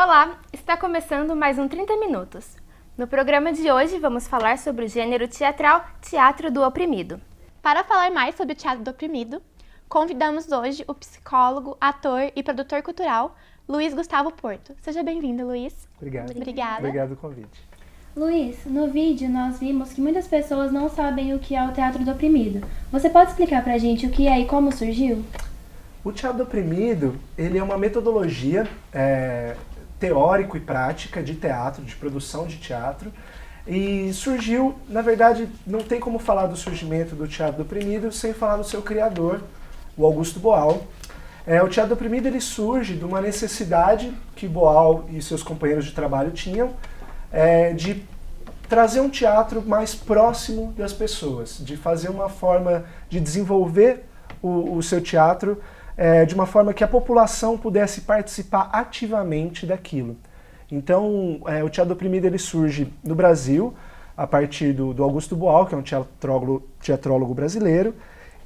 Olá, está começando mais um 30 Minutos. No programa de hoje vamos falar sobre o gênero teatral Teatro do Oprimido. Para falar mais sobre o Teatro do Oprimido, convidamos hoje o psicólogo, ator e produtor cultural Luiz Gustavo Porto. Seja bem-vindo, Luiz. Obrigado. Obrigada. Obrigado pelo convite. Luiz, no vídeo nós vimos que muitas pessoas não sabem o que é o Teatro do Oprimido. Você pode explicar pra gente o que é e como surgiu? O Teatro do Oprimido, ele é uma metodologia teórico e prática de teatro, de produção de teatro, e surgiu, na verdade, não tem como falar do surgimento do Teatro do Oprimido sem falar do seu criador, o Augusto Boal. O Teatro do Oprimido ele surge de uma necessidade que Boal e seus companheiros de trabalho tinham de trazer um teatro mais próximo das pessoas, de fazer uma forma de desenvolver o seu teatro de uma forma que a população pudesse participar ativamente daquilo. Então, o Teatro do Oprimido ele surge no Brasil, a partir do Augusto Boal, que é um teatrólogo brasileiro,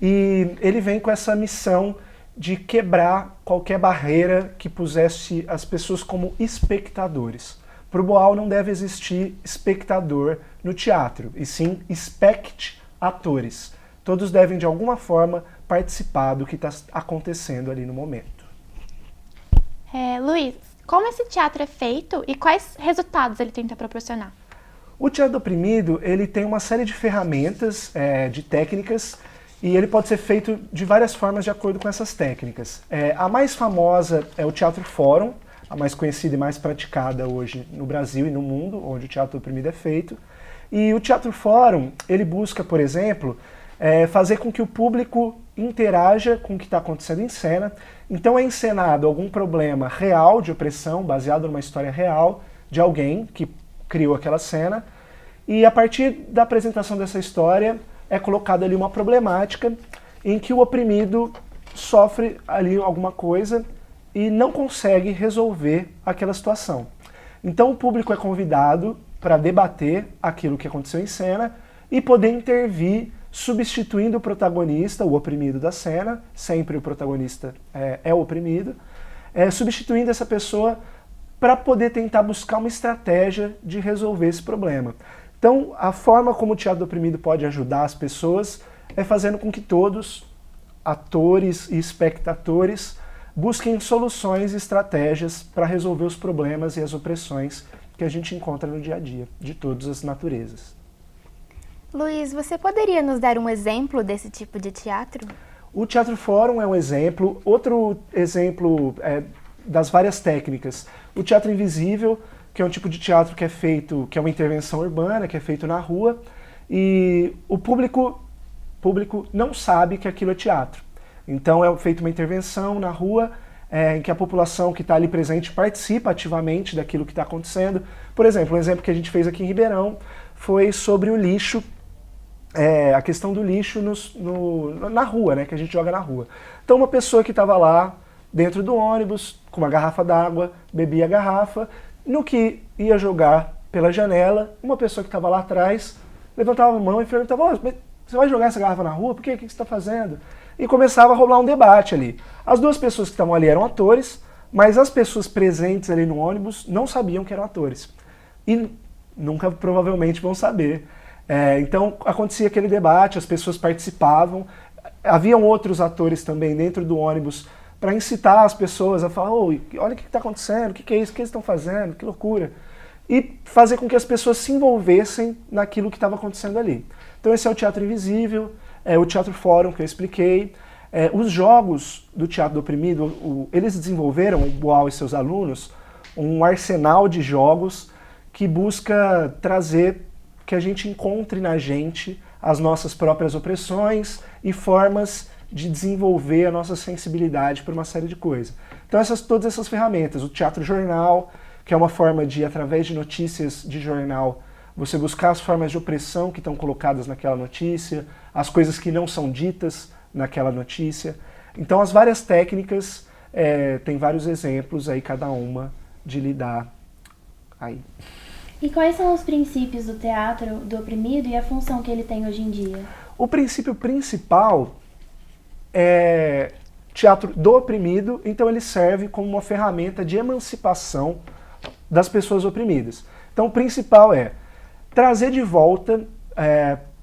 e ele vem com essa missão de quebrar qualquer barreira que pusesse as pessoas como espectadores. Para o Boal não deve existir espectador no teatro, e sim espectatores. Todos devem, de alguma forma, participar do que está acontecendo ali no momento. Luiz, como esse teatro é feito e quais resultados ele tenta proporcionar? O Teatro do Oprimido ele tem uma série de ferramentas, de técnicas, e ele pode ser feito de várias formas de acordo com essas técnicas. A mais famosa é o Teatro Fórum, a mais conhecida e mais praticada hoje no Brasil e no mundo, onde o Teatro do Oprimido é feito. E o Teatro Fórum, ele busca, por exemplo, fazer com que o público interaja com o que está acontecendo em cena. Então é encenado algum problema real de opressão, baseado numa história real de alguém que criou aquela cena, e a partir da apresentação dessa história é colocada ali uma problemática em que o oprimido sofre ali alguma coisa e não consegue resolver aquela situação. Então o público é convidado para debater aquilo que aconteceu em cena e poder intervir substituindo o protagonista, o oprimido da cena, sempre o protagonista é o oprimido, substituindo essa pessoa para poder tentar buscar uma estratégia de resolver esse problema. Então, a forma como o Teatro do Oprimido pode ajudar as pessoas é fazendo com que todos, atores e espectadores, busquem soluções e estratégias para resolver os problemas e as opressões que a gente encontra no dia a dia, de todas as naturezas. Luiz, você poderia nos dar um exemplo desse tipo de teatro? O Teatro Fórum é um exemplo. Outro exemplo das várias técnicas. O Teatro Invisível, que é um tipo de teatro que é feito, que é uma intervenção urbana, que é feito na rua, e o público não sabe que aquilo é teatro. Então é feita uma intervenção na rua, em que a população que está ali presente participa ativamente daquilo que está acontecendo. Por exemplo, um exemplo que a gente fez aqui em Ribeirão foi sobre o lixo, a questão do lixo na rua, né, que a gente joga na rua. Então uma pessoa que estava lá dentro do ônibus, com uma garrafa d'água, bebia a garrafa, no que ia jogar pela janela, uma pessoa que estava lá atrás levantava a mão e perguntava: mas você vai jogar essa garrafa na rua? Por quê? O que você está fazendo? E começava a rolar um debate ali. As duas pessoas que estavam ali eram atores, mas as pessoas presentes ali no ônibus não sabiam que eram atores. E nunca provavelmente vão saber. Então acontecia aquele debate, as pessoas participavam, haviam outros atores também dentro do ônibus para incitar as pessoas a falar: olha o que está acontecendo, o que é isso, o que eles estão fazendo, que loucura. E fazer com que as pessoas se envolvessem naquilo que estava acontecendo ali. Então esse é o Teatro Invisível, o Teatro Fórum que eu expliquei. Os jogos do Teatro do Oprimido, eles desenvolveram, o Boal e seus alunos, um arsenal de jogos que busca trazer que a gente encontre na gente as nossas próprias opressões e formas de desenvolver a nossa sensibilidade para uma série de coisas. Então todas essas ferramentas, o teatro jornal, que é uma forma de, através de notícias de jornal, você buscar as formas de opressão que estão colocadas naquela notícia, as coisas que não são ditas naquela notícia. Então as várias técnicas, tem vários exemplos aí, cada uma, de lidar aí. E quais são os princípios do Teatro do Oprimido e a função que ele tem hoje em dia? O princípio principal é teatro do oprimido, então ele serve como uma ferramenta de emancipação das pessoas oprimidas. Então o principal é trazer de volta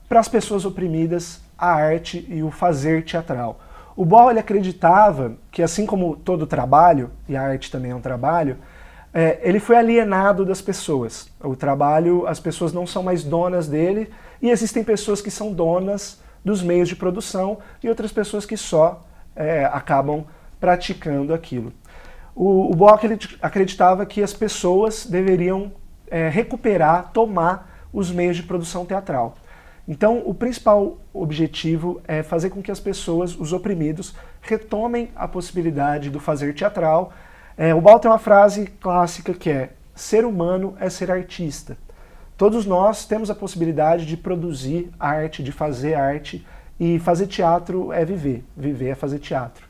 para as pessoas oprimidas a arte e o fazer teatral. O Boal ele acreditava que, assim como todo trabalho, e a arte também é um trabalho, ele foi alienado das pessoas. O trabalho, as pessoas não são mais donas dele, e existem pessoas que são donas dos meios de produção e outras pessoas que só acabam praticando aquilo. O Boal acreditava que as pessoas deveriam recuperar, tomar os meios de produção teatral. Então, o principal objetivo é fazer com que as pessoas, os oprimidos, retomem a possibilidade do fazer teatral. O Boal tem uma frase clássica que é: ser humano é ser artista. Todos nós temos a possibilidade de produzir arte, de fazer arte, e fazer teatro é viver, viver é fazer teatro.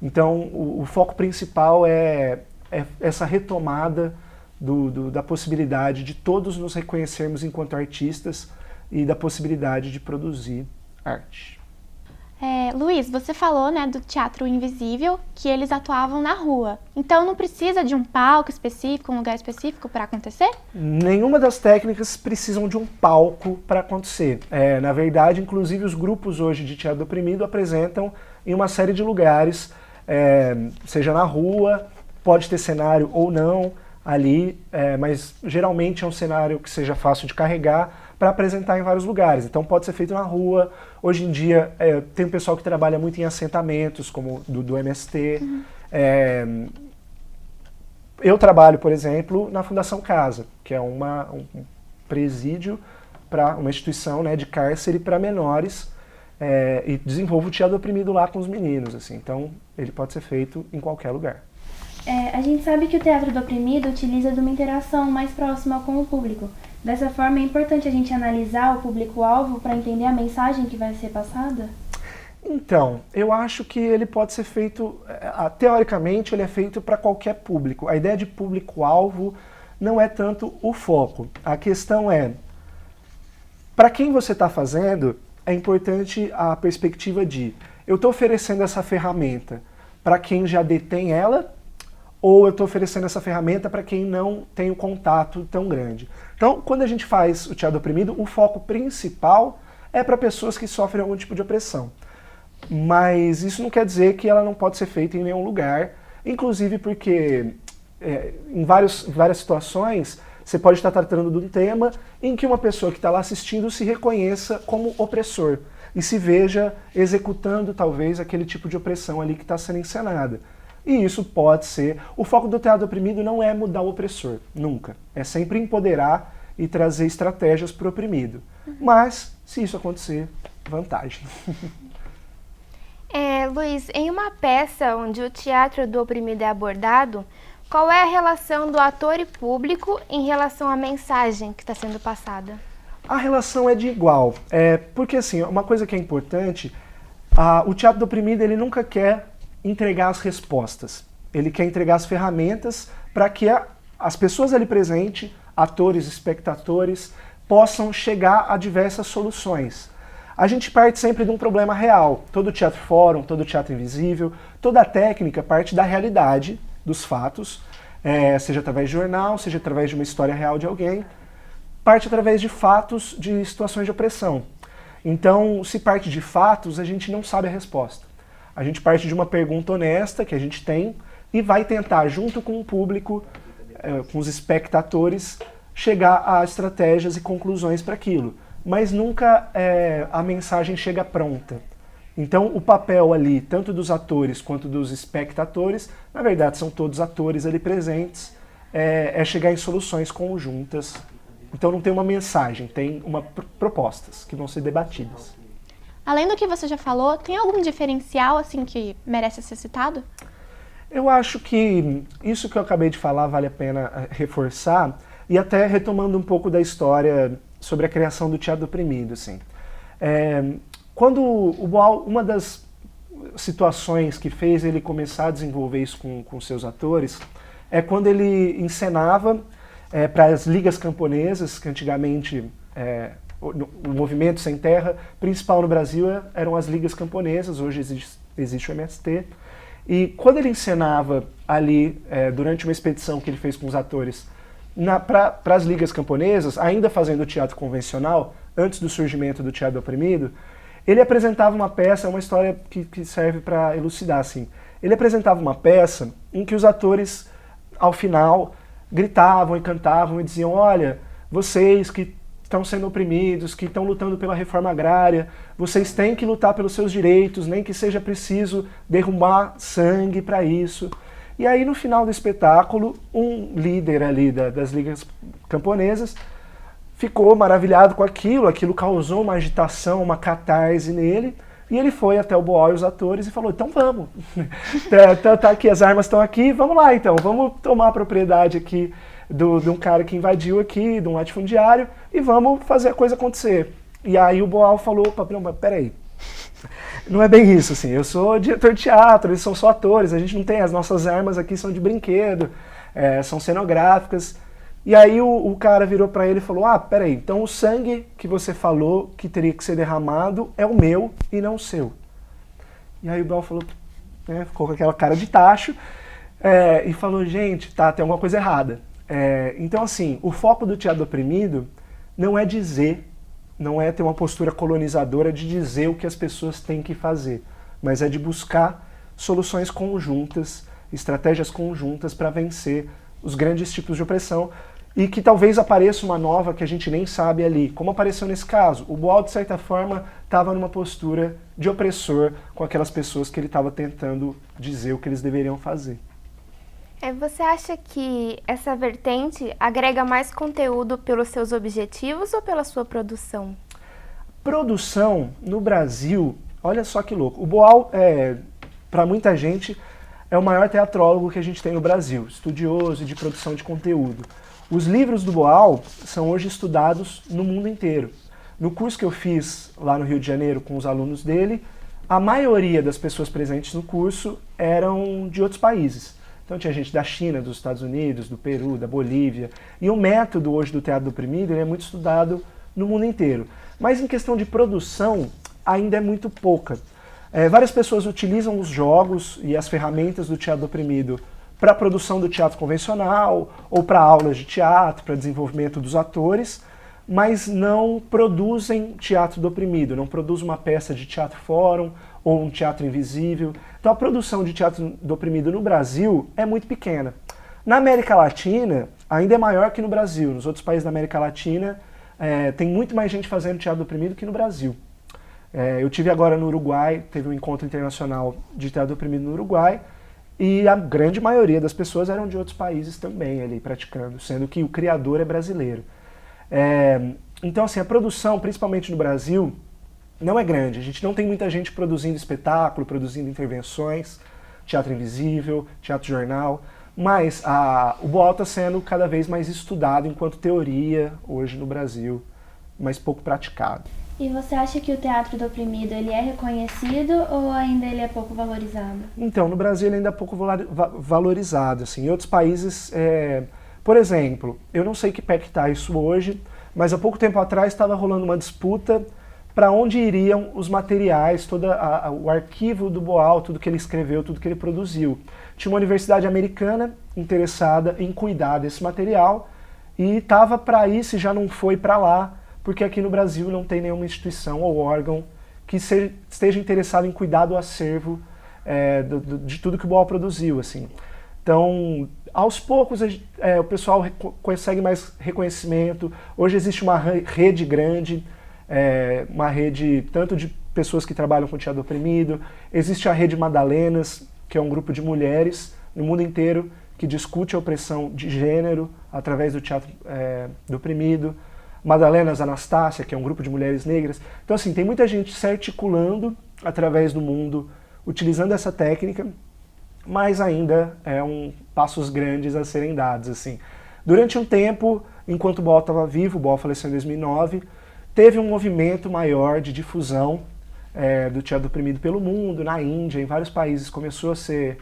Então, o foco principal é essa retomada da possibilidade de todos nos reconhecermos enquanto artistas e da possibilidade de produzir arte. Luiz, você falou, né, do teatro invisível, que eles atuavam na rua. Então não precisa de um palco específico, um lugar específico para acontecer? Nenhuma das técnicas precisam de um palco para acontecer. Na verdade, inclusive os grupos hoje de teatro oprimido apresentam em uma série de lugares, seja na rua, pode ter cenário ou não ali, mas geralmente é um cenário que seja fácil de carregar para apresentar em vários lugares. Então pode ser feito na rua. Hoje em dia tem um pessoal que trabalha muito em assentamentos, como do MST. Eu trabalho, por exemplo, na Fundação Casa, que é um presídio, para uma instituição, né, de cárcere para menores, e desenvolvo o teatro oprimido lá com os meninos. Assim. Então ele pode ser feito em qualquer lugar. A gente sabe que o teatro do oprimido utiliza de uma interação mais próxima com o público. Dessa forma, é importante a gente analisar o público-alvo para entender a mensagem que vai ser passada? Então, eu acho que ele pode ser feito, teoricamente, ele é feito para qualquer público. A ideia de público-alvo não é tanto o foco. A questão é, para quem você está fazendo, é importante a perspectiva de, eu estou oferecendo essa ferramenta para quem já detém ela, ou eu estou oferecendo essa ferramenta para quem não tem o contato tão grande. Então, quando a gente faz o teatro oprimido, o foco principal é para pessoas que sofrem algum tipo de opressão. Mas isso não quer dizer que ela não pode ser feita em nenhum lugar, inclusive porque em várias situações você pode estar tratando de um tema em que uma pessoa que está lá assistindo se reconheça como opressor e se veja executando talvez aquele tipo de opressão ali que está sendo encenada. E isso pode ser... O foco do teatro oprimido não é mudar o opressor, nunca. É sempre empoderar e trazer estratégias para o oprimido. Mas, se isso acontecer, vantagem. Luiz, em uma peça onde o teatro do oprimido é abordado, qual é a relação do ator e público em relação à mensagem que está sendo passada? A relação é de igual. Porque, assim, uma coisa que é importante, o teatro do oprimido ele nunca quer entregar as respostas. Ele quer entregar as ferramentas para que as pessoas ali presentes, atores, espectadores, possam chegar a diversas soluções. A gente parte sempre de um problema real. Todo teatro fórum, todo teatro invisível, toda a técnica parte da realidade dos fatos, seja através de jornal, seja através de uma história real de alguém, parte através de fatos de situações de opressão. Então, se parte de fatos, a gente não sabe a resposta. A gente parte de uma pergunta honesta que a gente tem e vai tentar, junto com o público, com os espectadores, chegar a estratégias e conclusões para aquilo. Mas nunca a mensagem chega pronta. Então o papel ali, tanto dos atores quanto dos espectadores, na verdade são todos atores ali presentes, é chegar em soluções conjuntas. Então não tem uma mensagem, tem propostas que vão ser debatidas. Além do que você já falou, tem algum diferencial assim que merece ser citado? Eu acho que isso que eu acabei de falar vale a pena reforçar, e até retomando um pouco da história sobre a criação do teatro oprimido. Assim. Quando o Boal, uma das situações que fez ele começar a desenvolver isso com seus atores, é quando ele encenava para as ligas camponesas, que antigamente... O movimento sem terra principal no Brasil eram as ligas camponesas, hoje existe o MST. E quando ele encenava ali, durante uma expedição que ele fez com os atores para as ligas camponesas, ainda fazendo teatro convencional, antes do surgimento do teatro do oprimido, ele apresentava uma peça, uma história que serve para elucidar, assim. Ele apresentava uma peça em que os atores, ao final, gritavam e cantavam e diziam: olha, vocês que estão sendo oprimidos, que estão lutando pela reforma agrária, vocês têm que lutar pelos seus direitos, nem que seja preciso derramar sangue para isso. E aí, no final do espetáculo, um líder ali das ligas camponesas ficou maravilhado com aquilo causou uma agitação, uma catarse nele, e ele foi até o Boal e os atores e falou: então vamos, tá aqui, as armas estão aqui, vamos lá então, vamos tomar a propriedade aqui de um cara que invadiu aqui, de um latifundiário, e vamos fazer a coisa acontecer. E aí o Boal falou: opa, não, mas peraí, não é bem isso, assim, eu sou diretor de teatro, eles são só atores, a gente não tem, as nossas armas aqui são de brinquedo, são cenográficas. E aí o cara virou pra ele e falou: ah, peraí, então o sangue que você falou que teria que ser derramado é o meu e não o seu. E aí o Boal falou, ficou com aquela cara de tacho, e falou: gente, tá, tem alguma coisa errada. Então, assim, o foco do teatro oprimido não é dizer, não é ter uma postura colonizadora de dizer o que as pessoas têm que fazer, mas é de buscar soluções conjuntas, estratégias conjuntas para vencer os grandes tipos de opressão, e que talvez apareça uma nova que a gente nem sabe ali, como apareceu nesse caso. O Boal, de certa forma, estava numa postura de opressor com aquelas pessoas que ele estava tentando dizer o que eles deveriam fazer. Você acha que essa vertente agrega mais conteúdo pelos seus objetivos ou pela sua produção? Produção, no Brasil, olha só que louco. O Boal, para muita gente, é o maior teatrólogo que a gente tem no Brasil, estudioso de produção de conteúdo. Os livros do Boal são hoje estudados no mundo inteiro. No curso que eu fiz lá no Rio de Janeiro com os alunos dele, a maioria das pessoas presentes no curso eram de outros países. Então tinha gente da China, dos Estados Unidos, do Peru, da Bolívia. E o método hoje do teatro do oprimido ele é muito estudado no mundo inteiro. Mas em questão de produção, ainda é muito pouca. Várias pessoas utilizam os jogos e as ferramentas do teatro do oprimido para a produção do teatro convencional ou para aulas de teatro, para desenvolvimento dos atores, mas não produzem teatro do oprimido, não produzem uma peça de teatro fórum ou um teatro invisível. Então a produção de teatro do oprimido no Brasil é muito pequena. Na América Latina, ainda é maior que no Brasil. Nos outros países da América Latina, tem muito mais gente fazendo teatro do oprimido que no Brasil. Eu tive agora no Uruguai, teve um encontro internacional de teatro do oprimido no Uruguai, e a grande maioria das pessoas eram de outros países também ali praticando, sendo que o criador é brasileiro. Então, assim, a produção, principalmente no Brasil, não é grande. A gente não tem muita gente produzindo espetáculo, produzindo intervenções, teatro invisível, teatro jornal, mas o Boal está sendo cada vez mais estudado enquanto teoria hoje no Brasil, mas pouco praticado. E você acha que o teatro do oprimido ele é reconhecido ou ainda ele é pouco valorizado? Então, no Brasil ele ainda é pouco valorizado. Assim. Em outros países, por exemplo, eu não sei que pé que está isso hoje, mas há pouco tempo atrás estava rolando uma disputa para onde iriam os materiais, todo o arquivo do Boal, tudo que ele escreveu, tudo que ele produziu. Tinha uma universidade americana interessada em cuidar desse material e estava para ir, se já não foi para lá, porque aqui no Brasil não tem nenhuma instituição ou órgão que esteja interessado em cuidar do acervo de tudo que o Boal produziu. Assim. Então, aos poucos, o pessoal consegue mais reconhecimento. Hoje existe uma rede grande, uma rede tanto de pessoas que trabalham com teatro oprimido, existe a Rede Madalenas, que é um grupo de mulheres no mundo inteiro que discute a opressão de gênero através do teatro do oprimido. Madalenas Anastácia, que é um grupo de mulheres negras. Então, assim, tem muita gente se articulando através do mundo, utilizando essa técnica, mas ainda passos grandes a serem dados. Assim. Durante um tempo, enquanto o Boal estava vivo, o Boal faleceu em 2009, teve um movimento maior de difusão do teatro oprimido pelo mundo, na Índia, em vários países começou a ser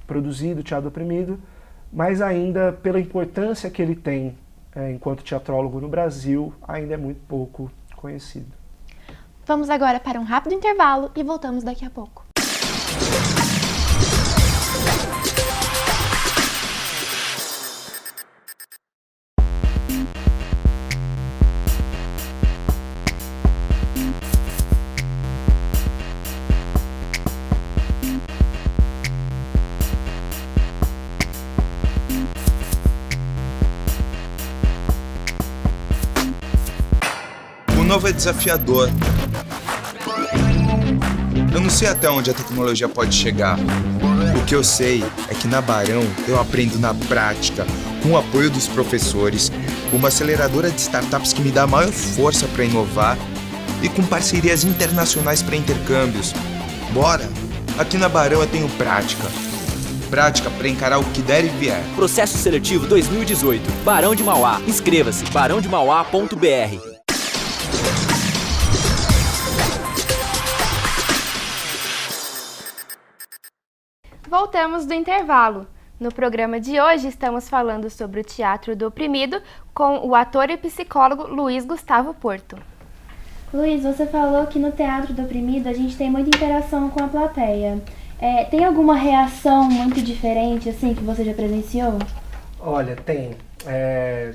produzido teatro oprimido, mas ainda pela importância que ele tem enquanto teatrólogo no Brasil, ainda é muito pouco conhecido. Vamos agora para um rápido intervalo e voltamos daqui a pouco. novo é desafiador. Eu não sei até onde a tecnologia pode chegar. O que eu sei é que na Barão eu aprendo na prática, com o apoio dos professores, com uma aceleradora de startups que me dá maior força para inovar e com parcerias internacionais para intercâmbios. Bora! Aqui na Barão eu tenho prática. Prática para encarar o que der e vier. Processo Seletivo 2018. Barão de Mauá. Inscreva-se. barãodemauá.br. Voltamos do intervalo. No programa de hoje estamos falando sobre o Teatro do Oprimido com o ator e psicólogo Luiz Gustavo Porto. Luiz, você falou que no Teatro do Oprimido a gente tem muita interação com a plateia. Tem alguma reação muito diferente, assim, que você já presenciou? Olha, tem.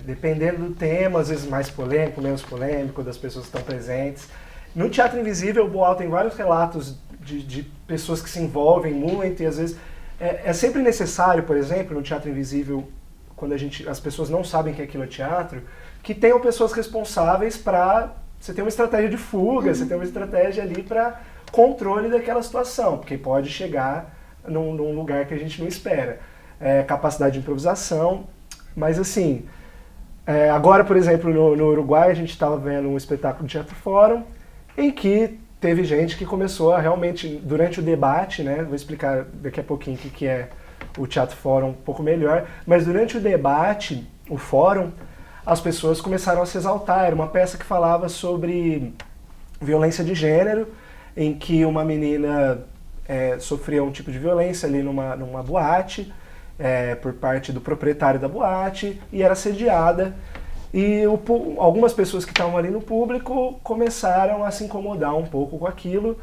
Dependendo do tema, às vezes mais polêmico, menos polêmico, das pessoas que estão presentes. No Teatro Invisível, o Boal tem vários relatos de pessoas que se envolvem muito e às vezes é sempre necessário, por exemplo, no Teatro Invisível, quando as pessoas não sabem que aquilo é teatro, que tenham pessoas responsáveis para você ter uma estratégia de fuga, você ter uma estratégia ali para controle daquela situação, porque pode chegar num lugar que a gente não espera. Capacidade de improvisação, mas assim, agora, por exemplo, no Uruguai, a gente estava vendo um espetáculo do Teatro Fórum, em que teve gente que começou a realmente, durante o debate, né, vou explicar daqui a pouquinho o que é o Teatro Fórum um pouco melhor, mas durante o debate, o fórum, as pessoas começaram a se exaltar. Era uma peça que falava sobre violência de gênero, em que uma menina sofria um tipo de violência ali numa boate, por parte do proprietário da boate, e era assediada. E algumas pessoas que estavam ali no público começaram a se incomodar um pouco com aquilo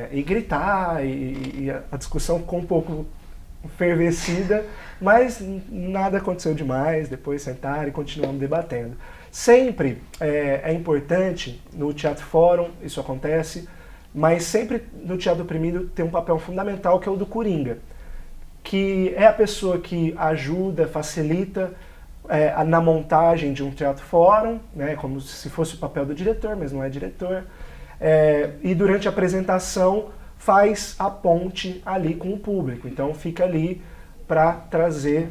e gritar, e a discussão ficou um pouco fervescida, mas nada aconteceu demais. Depois sentaram e continuamos debatendo. Sempre é importante, no Teatro Fórum isso acontece, mas sempre no Teatro Oprimido tem um papel fundamental, que é o do Coringa, que é a pessoa que ajuda, facilita na montagem de um teatro fórum, né, como se fosse o papel do diretor, mas não é diretor, e durante a apresentação faz a ponte ali com o público. Então fica ali para trazer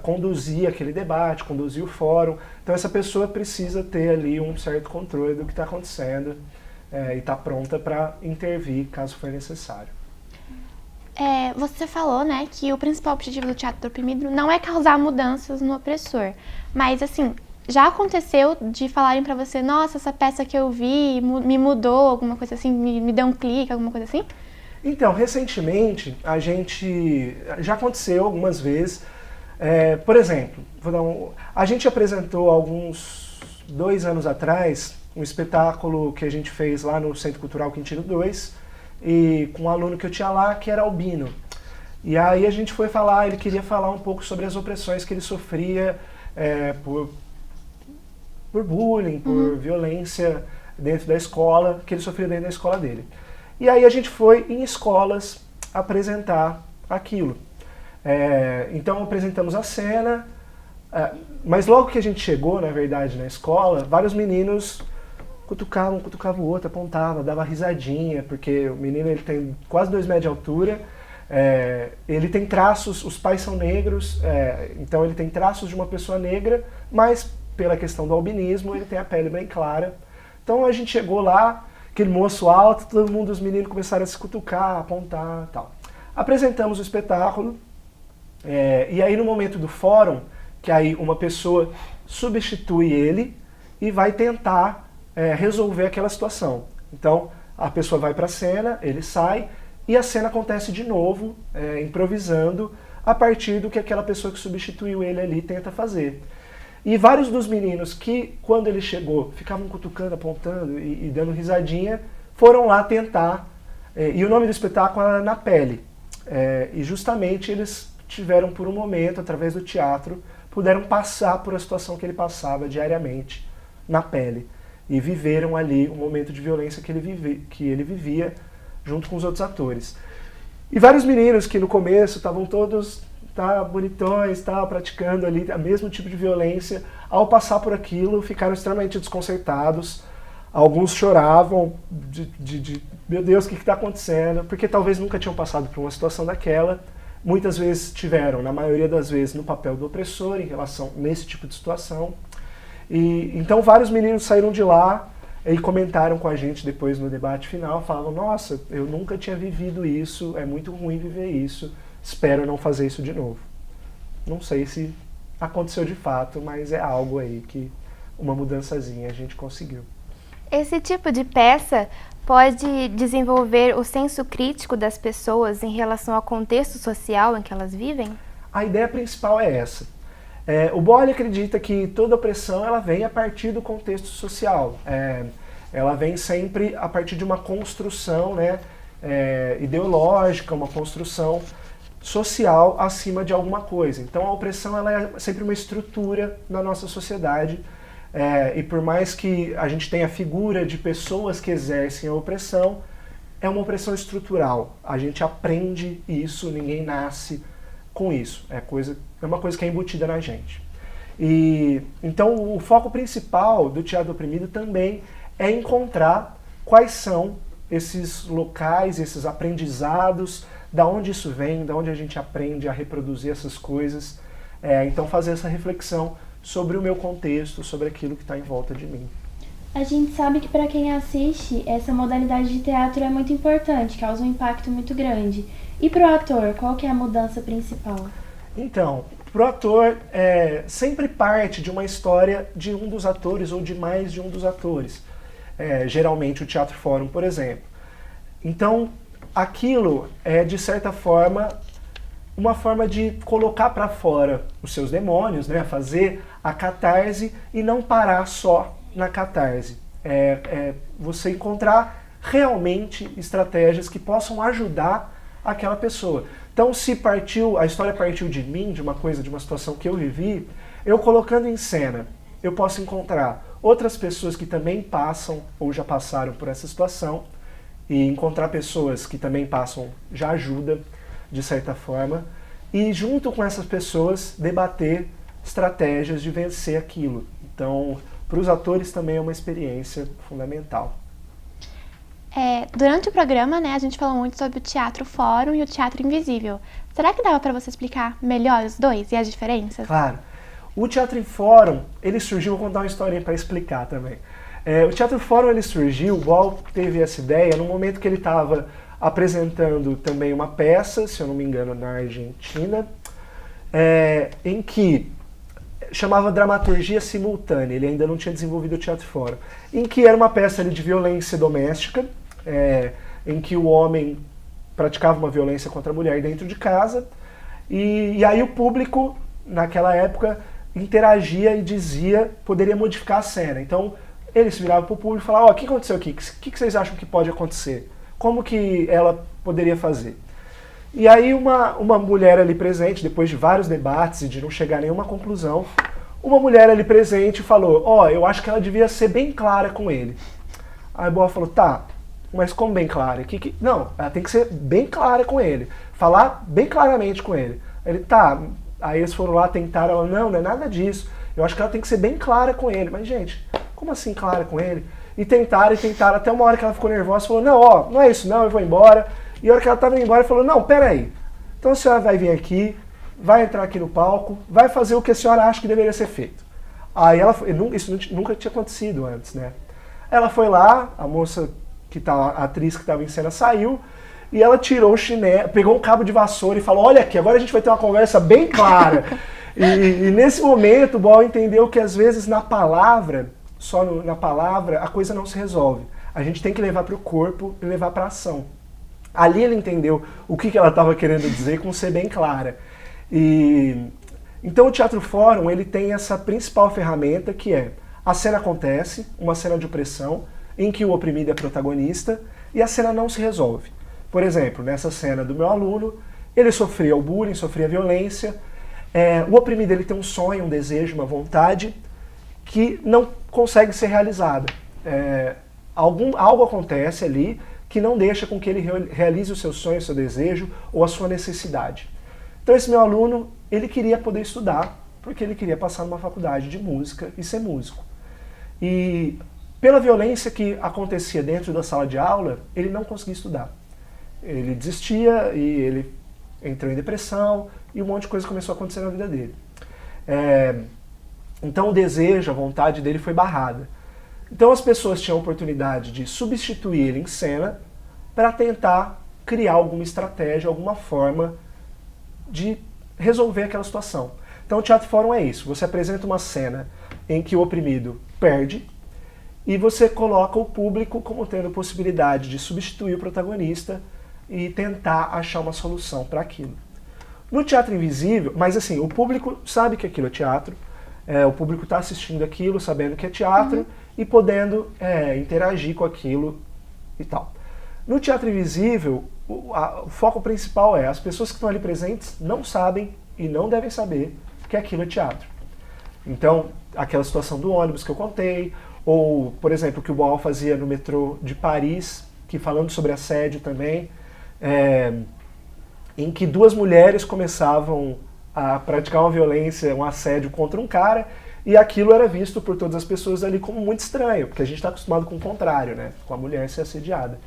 conduzir aquele debate, conduzir o fórum. Então essa pessoa precisa ter ali um certo controle do que está acontecendo e está pronta para intervir caso for necessário. Você falou, né, que o principal objetivo do Teatro do Oprimido não é causar mudanças no opressor, mas assim, já aconteceu de falarem pra você, nossa, essa peça que eu vi me mudou, alguma coisa assim, me deu um clique, alguma coisa assim? Então, recentemente, já aconteceu algumas vezes, por exemplo, a gente apresentou alguns 2 anos atrás um espetáculo que a gente fez lá no Centro Cultural Quintino 2, e com um aluno que eu tinha lá, que era albino. E aí a gente foi falar, ele queria falar um pouco sobre as opressões que ele sofria por bullying, por violência dentro da escola, que ele sofria dentro da escola dele. E aí a gente foi em escolas apresentar aquilo. Então apresentamos a cena, mas logo que a gente chegou, na verdade, na escola, vários meninos cutucava o outro, apontava, dava risadinha, porque o menino ele tem quase 2 metros de altura, ele tem traços, os pais são negros, então ele tem traços de uma pessoa negra, mas pela questão do albinismo ele tem a pele bem clara. Então a gente chegou lá, aquele moço alto, todo mundo, os meninos começaram a se cutucar, apontar e tal. Apresentamos o espetáculo, e aí no momento do fórum, que aí uma pessoa substitui ele e vai tentar resolver aquela situação. Então, a pessoa vai para a cena, ele sai, e a cena acontece de novo, improvisando, a partir do que aquela pessoa que substituiu ele ali tenta fazer. E vários dos meninos que, quando ele chegou, ficavam cutucando, apontando e dando risadinha, foram lá tentar, e o nome do espetáculo era Na Pele. E justamente eles tiveram por um momento, através do teatro, puderam passar por a situação que ele passava diariamente na pele. E viveram ali um momento de violência que ele vivia junto com os outros atores. E vários meninos que no começo estavam todos tá, bonitões, tá, praticando ali o mesmo tipo de violência, ao passar por aquilo, ficaram extremamente desconcertados. Alguns choravam meu Deus, o que está acontecendo? Porque talvez nunca tinham passado por uma situação daquela. Muitas vezes tiveram, na maioria das vezes, no papel do opressor em relação nesse tipo de situação. E então vários meninos saíram de lá e comentaram com a gente depois no debate final, falavam, nossa, eu nunca tinha vivido isso, é muito ruim viver isso, espero não fazer isso de novo. Não sei se aconteceu de fato, mas é algo aí que uma mudançazinha a gente conseguiu. Esse tipo de peça pode desenvolver o senso crítico das pessoas em relação ao contexto social em que elas vivem? A ideia principal é essa. O Boyle acredita que toda opressão ela vem a partir do contexto social. Ela vem sempre a partir de uma construção, né, ideológica, uma construção social acima de alguma coisa. Então a opressão ela é sempre uma estrutura na nossa sociedade. E por mais que a gente tenha a figura de pessoas que exercem a opressão, é uma opressão estrutural. A gente aprende isso, ninguém nasce com isso. É uma coisa que é embutida na gente. E então o foco principal do teatro oprimido também é encontrar quais são esses locais, esses aprendizados, da onde isso vem, da onde a gente aprende a reproduzir essas coisas. Então fazer essa reflexão sobre o meu contexto, sobre aquilo que está em volta de mim. A gente sabe que para quem assiste, essa modalidade de teatro é muito importante, causa um impacto muito grande. E para o ator, qual que é a mudança principal? Então, para o ator, sempre parte de uma história de um dos atores ou de mais de um dos atores. Geralmente o Teatro Fórum, por exemplo. Então, aquilo é, de certa forma, uma forma de colocar para fora os seus demônios, né? Fazer a catarse e não parar só na catarse. Você encontrar realmente estratégias que possam ajudar aquela pessoa. Então, se a história partiu de mim, de uma situação que eu vivi, eu colocando em cena, eu posso encontrar outras pessoas que também passam ou já passaram por essa situação, e encontrar pessoas que também passam já ajuda, de certa forma, e junto com essas pessoas debater estratégias de vencer aquilo. Então, para os atores também é uma experiência fundamental. Durante o programa, né, a gente falou muito sobre o Teatro Fórum e o Teatro Invisível. Será que dava para você explicar melhor os dois e as diferenças? Claro. O Teatro em Fórum, ele surgiu, vou contar uma historinha para explicar também. O Teatro Fórum, ele surgiu, o Wall teve essa ideia no momento que ele estava apresentando também uma peça, se eu não me engano, na Argentina, em que chamava Dramaturgia Simultânea, ele ainda não tinha desenvolvido o Teatro Fórum, em que era uma peça ali de violência doméstica, em que o homem praticava uma violência contra a mulher dentro de casa, e aí o público, naquela época, interagia e dizia, poderia modificar a cena. Então, ele se virava para o público e falava, o que aconteceu aqui? O que vocês acham que pode acontecer? Como que ela poderia fazer? E aí uma mulher ali presente, depois de vários debates e de não chegar a nenhuma conclusão, uma mulher ali presente falou, eu acho que ela devia ser bem clara com ele. Aí o Boa falou, tá, mas como bem clara? Não, ela tem que ser bem clara com ele, falar bem claramente com ele. Ele, tá, aí eles foram lá, tentaram, ela, não é nada disso, eu acho que ela tem que ser bem clara com ele. Mas, gente, como assim clara com ele? E tentaram, até uma hora que ela ficou nervosa, falou, não é isso não, eu vou embora. E a hora que ela estava indo embora, falou, não, peraí, então a senhora vai vir aqui, vai entrar aqui no palco, vai fazer o que a senhora acha que deveria ser feito. Aí ela foi, isso nunca tinha acontecido antes, né? Ela foi lá, a moça, a atriz que estava em cena saiu, e ela tirou o chinelo, pegou um cabo de vassoura e falou, olha aqui, agora a gente vai ter uma conversa bem clara. e nesse momento o Boal entendeu que às vezes na palavra, na palavra, a coisa não se resolve. A gente tem que levar para o corpo e levar para a ação. Ali ele entendeu o que ela estava querendo dizer com ser bem clara. Então o Teatro Fórum ele tem essa principal ferramenta que é a cena acontece, uma cena de opressão, em que o oprimido é protagonista e a cena não se resolve. Por exemplo, nessa cena do meu aluno, ele sofria o bullying, sofria violência, o oprimido ele tem um sonho, um desejo, uma vontade que não consegue ser realizada. Algo acontece ali que não deixa com que ele realize o seu sonho, o seu desejo ou a sua necessidade. Então esse meu aluno, ele queria poder estudar, porque ele queria passar numa faculdade de música e ser músico. E pela violência que acontecia dentro da sala de aula, ele não conseguia estudar. Ele desistia e ele entrou em depressão e um monte de coisa começou a acontecer na vida dele. Então o desejo, a vontade dele foi barrada. Então as pessoas tinham a oportunidade de substituir ele em cena para tentar criar alguma estratégia, alguma forma de resolver aquela situação. Então o Teatro Fórum é isso, você apresenta uma cena em que o oprimido perde e você coloca o público como tendo possibilidade de substituir o protagonista e tentar achar uma solução para aquilo. No Teatro Invisível, mas assim, o público sabe que aquilo é teatro, o público está assistindo aquilo, sabendo que é teatro e podendo interagir com aquilo e tal. No Teatro Invisível, o foco principal é as pessoas que estão ali presentes não sabem e não devem saber que aquilo é teatro. Então, aquela situação do ônibus que eu contei, ou, por exemplo, o que o Boal fazia no metrô de Paris, que falando sobre assédio também, em que duas mulheres começavam a praticar uma violência, um assédio contra um cara, e aquilo era visto por todas as pessoas ali como muito estranho, porque a gente está acostumado com o contrário, né? Com a mulher ser assediada.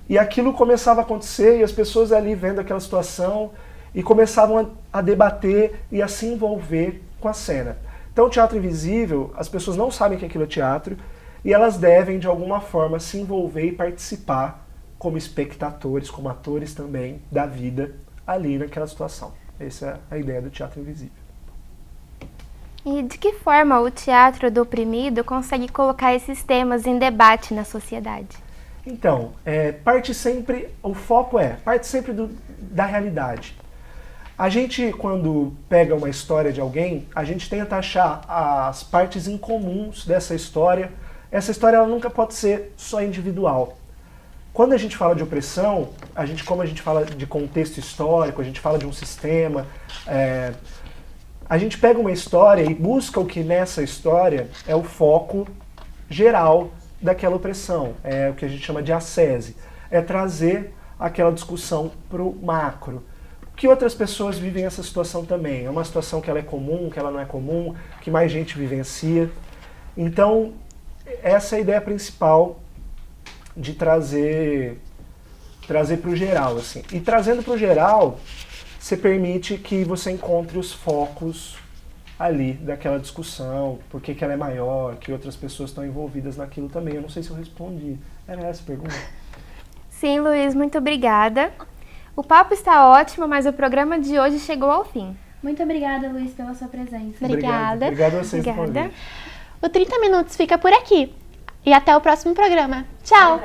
E aquilo começava a acontecer, e as pessoas ali vendo aquela situação, e começavam a debater e a se envolver com a cena. Então o Teatro Invisível, as pessoas não sabem que aquilo é teatro, e elas devem, de alguma forma, se envolver e participar como espectadores, como atores também, da vida ali naquela situação. Essa é a ideia do Teatro Invisível. E de que forma o teatro do oprimido consegue colocar esses temas em debate na sociedade? Então, o foco parte sempre da realidade. A gente, quando pega uma história de alguém, a gente tenta achar as partes incomuns dessa história. Essa história ela nunca pode ser só individual. Quando a gente fala de opressão, como a gente fala de contexto histórico, a gente fala de um sistema, a gente pega uma história e busca o que nessa história é o foco geral daquela opressão, é o que a gente chama de ascese, é trazer aquela discussão para o macro. Que outras pessoas vivem essa situação também? É uma situação que ela é comum, que ela não é comum, que mais gente vivencia. Então, essa é a ideia principal de trazer para o geral, assim. E trazendo para o geral, você permite que você encontre os focos ali daquela discussão, por que ela é maior, que outras pessoas estão envolvidas naquilo também. Eu não sei se eu respondi. Era essa a pergunta? Sim, Luiz, muito obrigada. O papo está ótimo, mas o programa de hoje chegou ao fim. Muito obrigada, Luiz, pela sua presença. Obrigada. Obrigado a vocês Obrigada. pelo convite. O 30 Minutos fica por aqui. E até o próximo programa. Tchau!